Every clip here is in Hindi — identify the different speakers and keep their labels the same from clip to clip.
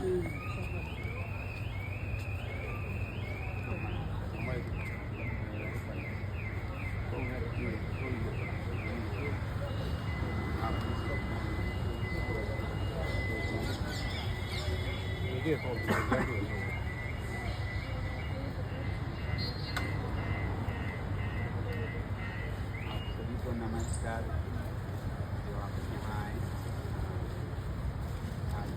Speaker 1: सभी को नमस्कार। जो आप यहाँ आए आज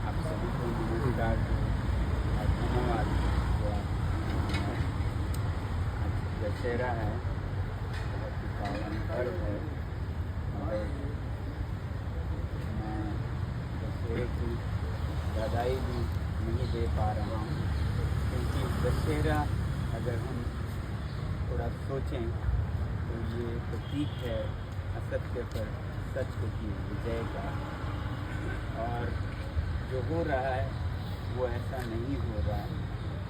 Speaker 1: आप सभी को नमस्कार। आज धन्यवाद। आज दशहरा है, बहुत ही पावन पर्व है, मगर मैं दशहरे की बधाई भी नहीं दे पा रहा हूँ, क्योंकि दशहरा अगर हम थोड़ा सोचें तो ये प्रतीक है असत्य पर सत्य की विजय का। और जो हो रहा है वो ऐसा नहीं हो रहा है,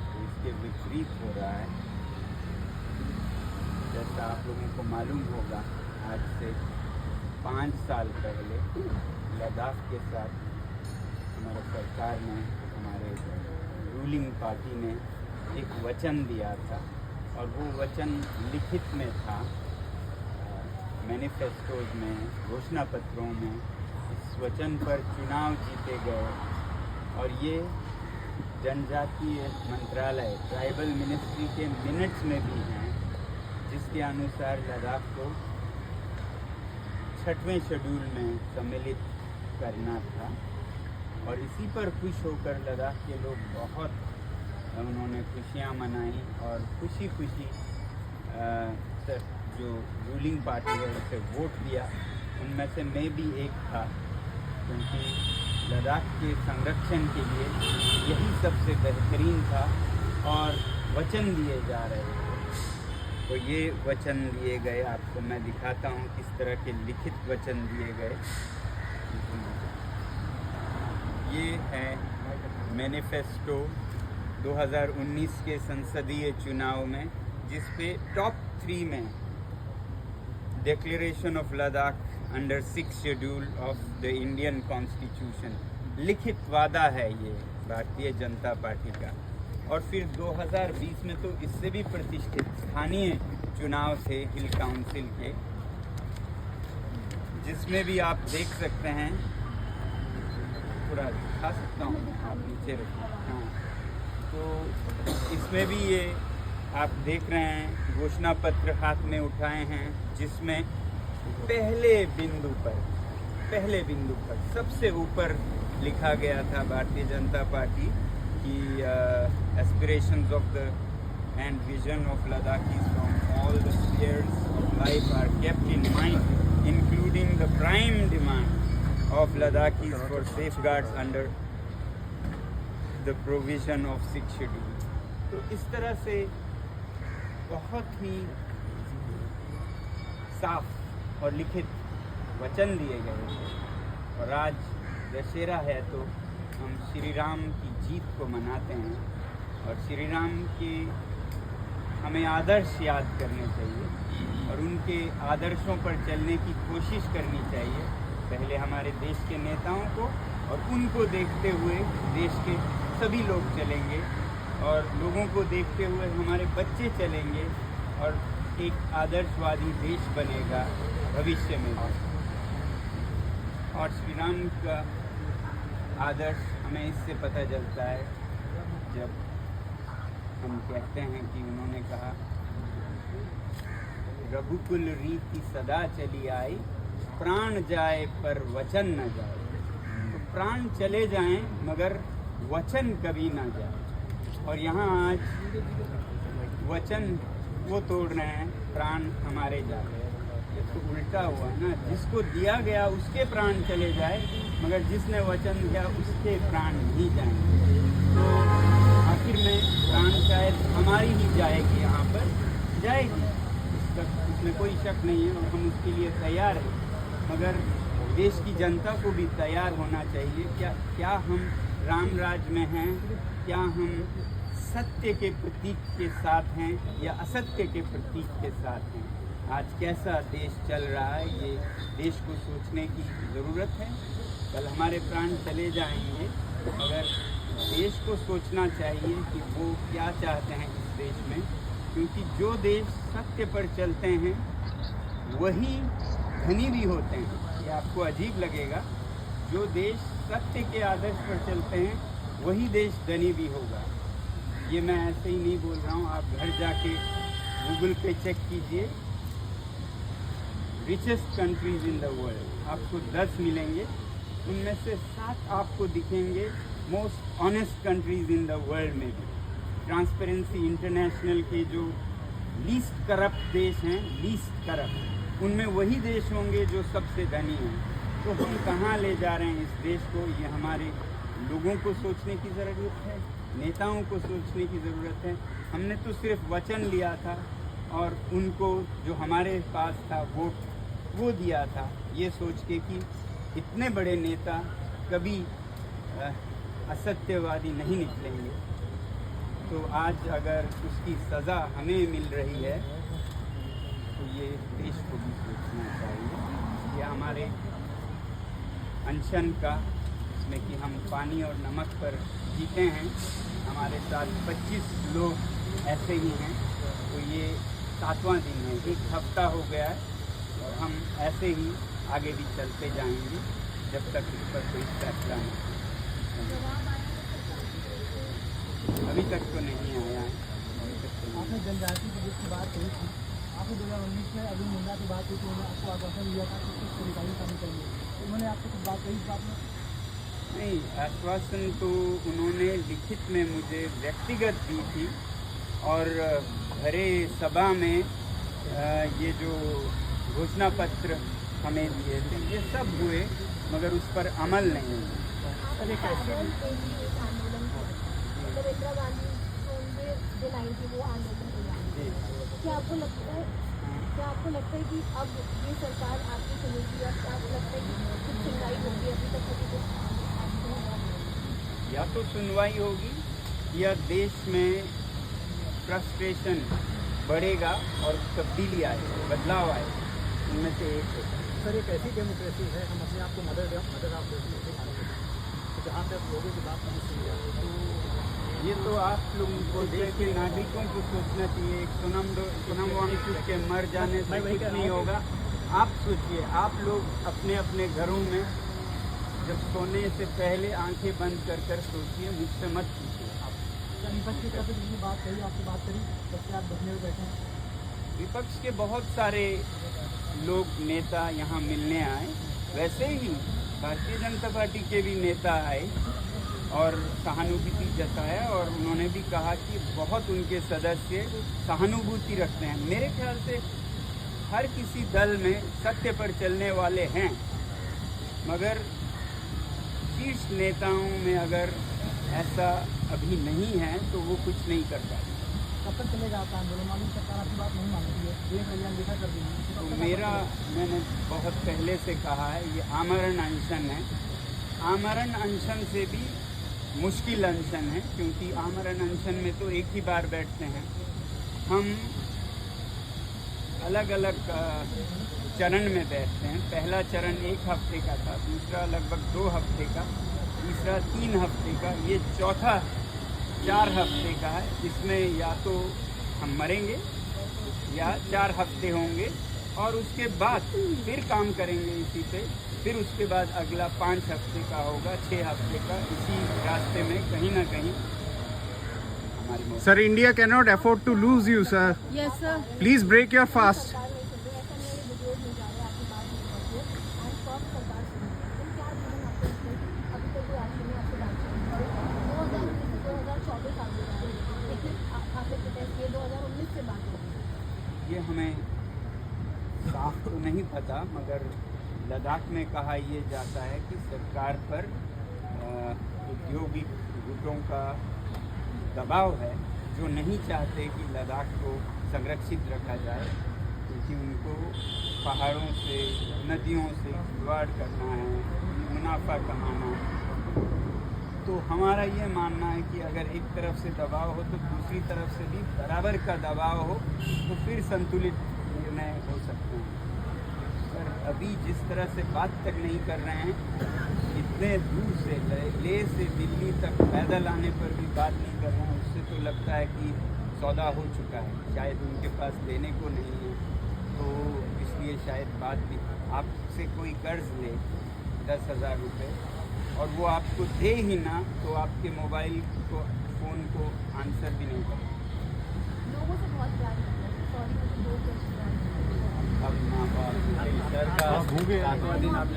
Speaker 1: तो इसके विपरीत हो रहा है। जैसा आप लोगों को मालूम होगा, आज से 5 साल पहले लद्दाख के साथ हमारी सरकार ने, हमारे रूलिंग पार्टी ने एक वचन दिया था, और वो वचन लिखित में था, मैनिफेस्टोज में, घोषणा पत्रों में। इस वचन पर चुनाव जीते गए, और ये जनजातीय मंत्रालय, ट्राइबल मिनिस्ट्री के मिनट्स में भी हैं, जिसके अनुसार लद्दाख को 6वें शेड्यूल में सम्मिलित करना था। और इसी पर खुश होकर लद्दाख के लोग बहुत उन्होंने खुशियाँ मनाई, और खुशी जो रूलिंग पार्टी है उसे वोट दिया। उनमें से मैं भी एक था, क्योंकि लद्दाख के संरक्षण के लिए यही सबसे बेहतरीन था और वचन दिए जा रहे थे। तो ये वचन दिए गए, आपको मैं दिखाता हूँ किस तरह के लिखित वचन दिए गए। ये है मैनिफेस्टो 2019 के संसदीय चुनाव में, जिस पे टॉप 3 में declaration of Ladakh under 6 schedule of the Indian constitution, लिखित वादा है ये भारतीय जनता पार्टी का। और फिर 2020 में तो इससे भी प्रतिष्ठित स्थानीय चुनाव थे हिल काउंसिल के, जिसमें भी आप देख सकते हैं, थोड़ा दिखा सकता हूँ, आप नीचे रखिए। हाँ, तो इसमें भी ये आप देख रहे हैं, घोषणा पत्र हाथ में उठाए हैं, जिसमें पहले बिंदु पर सबसे ऊपर लिखा गया था भारतीय जनता पार्टी की aspirations of the and vision of Ladakhis from all the spheres of life are kept in mind, including the prime demand of Ladakhis for safeguards under the provision of 6 schedule. तो इस तरह से बहुत ही साफ और लिखित वचन दिए गए थे। और आज दशहरा है, तो हम श्री राम की जीत को मनाते हैं, और श्री राम के हमें आदर्श याद करने चाहिए, और उनके आदर्शों पर चलने की कोशिश करनी चाहिए। पहले हमारे देश के नेताओं को, और उनको देखते हुए देश के सभी लोग चलेंगे, और लोगों को देखते हुए हमारे बच्चे चलेंगे, और एक आदर्शवादी देश बनेगा भविष्य में। और श्री राम का आदर्श हमें इससे पता चलता है, जब हम कहते हैं कि उन्होंने कहा, रघुकुल रीति सदा चली आई, प्राण जाए पर वचन न जाए। तो प्राण चले जाएं मगर वचन कभी ना जाए। और यहाँ आज वचन वो तोड़ रहे हैं, प्राण हमारे जा रहे हैं। ये तो उल्टा हुआ ना, जिसको दिया गया उसके प्राण चले जाए, मगर जिसने वचन दिया उसके प्राण नहीं जाएंगे। तो कोई शक नहीं है और हम उसके लिए तैयार हैं, मगर देश की जनता को भी तैयार होना चाहिए। क्या हम राम राज में हैं, क्या हम सत्य के प्रतीक के साथ हैं या असत्य के प्रतीक के साथ हैं। आज कैसा देश चल रहा है, ये देश को सोचने की ज़रूरत है। कल हमारे प्राण चले जाएंगे, मगर देश को सोचना चाहिए कि वो क्या चाहते हैं इस देश में, क्योंकि जो देश सत्य पर चलते हैं वही धनी भी होते हैं। ये आपको अजीब लगेगा, जो देश सत्य के आदर्श पर चलते हैं वही देश धनी भी होगा। ये मैं ऐसे ही नहीं बोल रहा हूँ, आप घर जाके गूगल पे चेक कीजिए, richest countries in the world, आपको 10 मिलेंगे, उनमें से 7 आपको दिखेंगे most honest countries in the world में भी। ट्रांसपेरेंसी इंटरनेशनल के जो लीस्ट करप्ट देश हैं, लीस्ट करप्ट, उनमें वही देश होंगे जो सबसे धनी हैं। तो हम कहाँ ले जा रहे हैं इस देश को, ये हमारे लोगों को सोचने की ज़रूरत है, नेताओं को सोचने की ज़रूरत है। हमने तो सिर्फ वचन लिया था और उनको जो हमारे पास था वोट वो दिया था, ये सोच के कि इतने बड़े नेता कभी असत्यवादी नहीं निकलेंगे। तो आज अगर उसकी सज़ा हमें मिल रही है तो ये देश को भी सोचना चाहिए। ये हमारे अनशन का, जिसमें कि हम पानी और नमक पर जीते हैं, हमारे साथ 25 लोग ऐसे ही हैं, तो ये 7वां दिन है, 1 हफ्ता हो गया है और हम ऐसे ही आगे भी चलते जाएंगे जब तक इस पर कोई फैसला नहीं। अभी तक तो नहीं आया है।
Speaker 2: आपने जनजाति प्रदेश की बात कही थी, आपने 2019 में अभी मुंडा की बात की थी, उन्होंने आपको आश्वासन दिया था कि कुछ तरीकाई काम करेंगे, तो उन्होंने आपसे कुछ बात कही इस बात में?
Speaker 1: नहीं, आश्वासन तो उन्होंने लिखित में मुझे व्यक्तिगत दी थी और भरे सभा में ये जो घोषणा पत्र हमें दिए थे ये सब हुए, मगर उस पर अमल नहीं हुआ।
Speaker 3: मतलब इंदिरा गांधी जो लाइन थी वो आंदोलन हुआ। क्या आपको लगता है कि अब ये सरकार आपकी सुनेगी, या क्या आपको लगता है कि कुछ सुनवाई होगी? अभी तक कभी कुछ
Speaker 1: या तो सुनवाई होगी या देश में फ्रस्ट्रेशन बढ़ेगा और तब्दीली आए, बदलाव आए, उनमें से एक है।
Speaker 2: सर, एक ऐसी डेमोक्रेसी है, हम अपने आप को मदर ऑफ डेमोक्रेसी मानेंगे, तो जहाँ पे लोगों की बात नहीं सुनी जाती, तो
Speaker 1: ये तो आप लोगों को, देश के नागरिकों को सोचना चाहिए। एक सोनम वांगचुक के मर जाने से कुछ नहीं होगा। आप सोचिए, आप लोग अपने अपने घरों में जब सोने से पहले आंखें बंद कर कर सोचिए, मुझसे मत पूछिए। आप
Speaker 2: विपक्ष की तरफ से जितनी बात कही, आपसे बात करी, तब से आप बचने में बैठे हैं।
Speaker 1: विपक्ष के बहुत सारे लोग, नेता यहाँ मिलने आए, वैसे ही भारतीय जनता पार्टी के भी नेता आए और सहानुभूति जताया, और उन्होंने भी कहा कि बहुत उनके सदस्य सहानुभूति रखते हैं। मेरे ख्याल से हर किसी दल में सत्य पर चलने वाले हैं, मगर शीर्ष नेताओं में अगर ऐसा अभी नहीं है तो वो कुछ नहीं कर पाते।
Speaker 2: कब तक चलेगा आपका आंदोलन? मालूम सरकार आपकी बात नहीं मानती है, देश अभियान देखा कर देंगे,
Speaker 1: तो मैंने बहुत पहले से कहा है, ये आमरण अनशन है। आमरण अनशन से भी मुश्किल अनशन है, क्योंकि आमरण अनशन में तो एक ही बार बैठते हैं। हम अलग अलग चरण में बैठते हैं। पहला चरण 1 हफ्ते का था, दूसरा लगभग 2 हफ्ते का, तीसरा 3 हफ्ते का, ये चौथा 4 हफ्ते का है। इसमें या तो हम मरेंगे या 4 हफ्ते होंगे और उसके बाद फिर काम करेंगे इसी पे। फिर उसके बाद अगला 5 हफ्ते का होगा, 6 हफ्ते का। इसी रास्ते में कहीं ना कहीं हमारी मौत।
Speaker 4: Sir, India cannot afford to lose you, sir.
Speaker 3: Yes, sir.
Speaker 4: Please break your fast.
Speaker 1: ये हमें साफ तो नहीं पता, मगर लद्दाख में कहा यह जाता है कि सरकार पर औद्योगिक गुटों का दबाव है, जो नहीं चाहते कि लद्दाख को संरक्षित रखा जाए। क्योंकि उनको पहाड़ों से, नदियों से जुगाड़ करना है, मुनाफा कमाना है। तो हमारा ये मानना है कि अगर एक तरफ से दबाव हो तो दूसरी तरफ से भी बराबर का दबाव हो तो फिर संतुलित निर्णय हो सकते हैं। पर अभी जिस तरह से बात तक नहीं कर रहे हैं, इतने दूर से लेह से दिल्ली तक पैदल आने पर भी बात नहीं कर रहे हैं, उससे तो लगता है कि सौदा हो चुका है, शायद उनके पास देने को नहीं है। तो इसलिए शायद बात भी, आपसे कोई कर्ज ले 10,000 रुपये और वो आपको दे ही ना, तो आपके मोबाइल को, फ़ोन को आंसर भी नहीं करें।
Speaker 3: लोगों से बहुत प्यार करना है। सॉरी, मुझे 2 क्वेश्चन
Speaker 1: अब माँ बाप सरकार
Speaker 2: भूखे
Speaker 3: ये बड़ी बहुत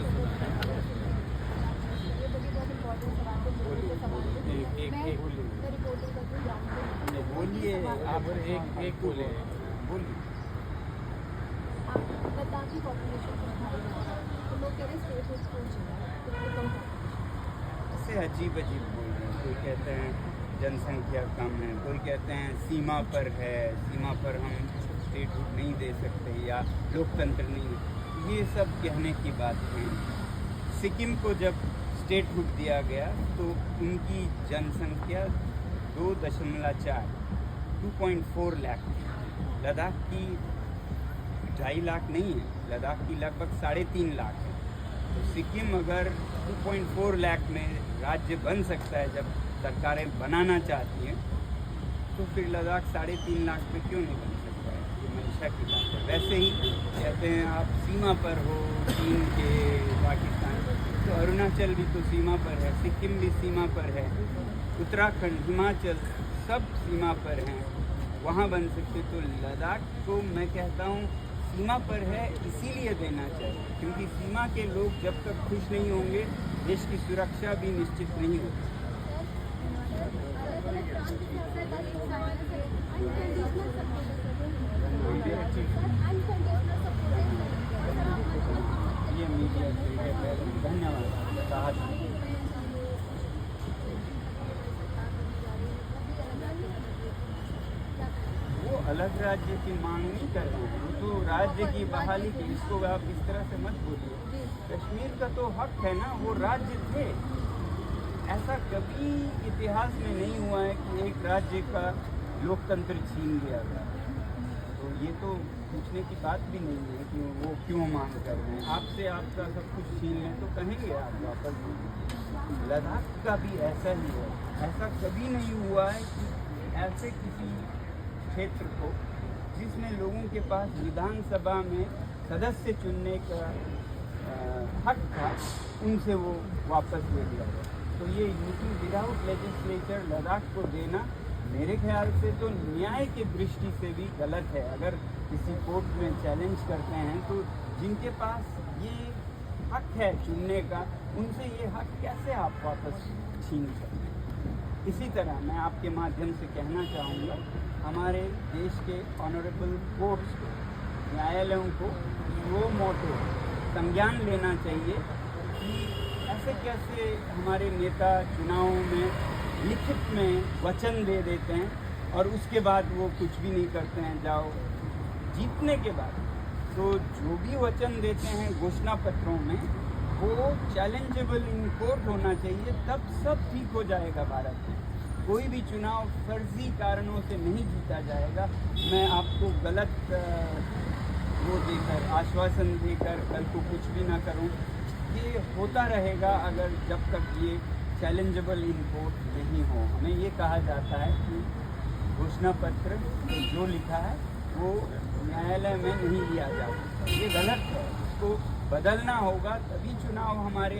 Speaker 3: इम्पोर्टेंट सवाल है, लोगों के सवाल है। मैं रिपोर्टिंग करती हूँ जानती हूँ।
Speaker 1: बोलिए, आप एक बोले बोलिए।
Speaker 3: लद्दाख की पॉपुलेशन बहुत हाई है, तो लोग कह रहे हैं स्टेट में क्यों चला,
Speaker 1: ऐसे अजीब अजीब बोल रहे हैं। कोई कहते हैं जनसंख्या कम है, कोई कहते हैं सीमा पर है, सीमा पर हम स्टेटहुड नहीं दे सकते या लोकतंत्र नहीं। ये सब कहने की बात है। सिक्किम को जब स्टेटहुड दिया गया तो उनकी जनसंख्या 2.4 लाख। लद्दाख की 2.5 लाख नहीं है, लद्दाख की लगभग 3.5 लाख है। तो सिक्किम अगर 2.4 लाख में राज्य बन सकता है जब सरकारें बनाना चाहती हैं, तो फिर लद्दाख 3.5 लाख में क्यों नहीं बन सकता है? ये मंशा की बात है। वैसे ही कहते हैं आप सीमा पर हो चीन के, पाकिस्तान, तो अरुणाचल भी तो सीमा पर है, सिक्किम भी सीमा पर है, उत्तराखंड, हिमाचल सब सीमा पर हैं, वहाँ बन सकते। तो लद्दाख को मैं कहता हूँ सीमा पर है, इसीलिए देना चाहिए, क्योंकि सीमा के लोग जब तक खुश नहीं होंगे देश की सुरक्षा भी निश्चित नहीं होगी। ये मीडिया से धन्यवाद। साहस वो अलग राज्य की मांग नहीं कर रहे हैं, वो तो राज्य की बहाली की। इसको आप इस तरह से मत बोलिए। कश्मीर का तो हक है ना, वो राज्य थे। ऐसा कभी इतिहास में नहीं हुआ है कि एक राज्य का लोकतंत्र छीन लिया गया। तो ये तो पूछने की बात भी नहीं है कि वो क्यों मांग कर रहे हैं। आपसे आपका सब कुछ छीन लें तो कहेंगे आप वापस दीजिए। लद्दाख का भी ऐसा ही है। ऐसा कभी नहीं हुआ है कि ऐसे किसी क्षेत्र को जिसमें लोगों के पास विधानसभा में सदस्य चुनने का हक था, उनसे वो वापस ले लिया गया। तो ये यूपी विदाउट लेजिस्लेचर लद्दाख को देना मेरे ख्याल से तो न्याय की दृष्टि से भी गलत है। अगर किसी कोर्ट में चैलेंज करते हैं तो जिनके पास ये हक है चुनने का, उनसे ये हक कैसे आप वापस छीन सकते हैं? इसी तरह मैं आपके माध्यम से कहना चाहूँगा, हमारे देश के ऑनरेबल कोर्ट्स को, न्यायालयों को वो मोटो संज्ञान लेना चाहिए कि ऐसे कैसे हमारे नेता चुनावों में लिखित में वचन दे देते हैं और उसके बाद वो कुछ भी नहीं करते हैं। जाओ जीतने के बाद तो जो भी वचन देते हैं घोषणा पत्रों में, वो चैलेंजेबल इन कोर्ट होना चाहिए, तब सब ठीक हो जाएगा भारत में। कोई भी चुनाव फर्जी कारणों से नहीं जीता जाएगा। मैं आपको गलत वो देकर, आश्वासन देकर कल को कुछ भी ना करूं। ये होता रहेगा अगर जब तक ये चैलेंजेबल इन कोर्ट नहीं हो। हमें ये कहा जाता है कि घोषणा पत्र जो लिखा है वो न्यायालय में नहीं लिया जाता। ये गलत है, इसको बदलना होगा, तभी चुनाव हमारे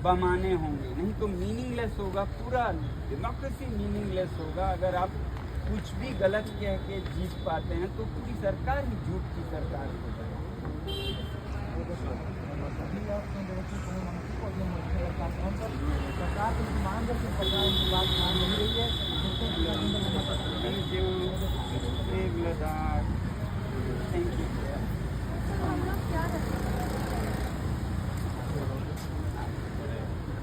Speaker 1: बमाने होंगे। नहीं तो मीनिंगलेस होगा, पूरा डेमोक्रेसी मीनिंगलेस होगा। अगर आप कुछ भी गलत कह के जीत पाते हैं तो पूरी सरकार ही झूठ की सरकार हो जाएगी।
Speaker 2: सरकार की मांग है कि सरकार इनकी बात मान नहीं रही है।
Speaker 1: Thank you. लद्दाख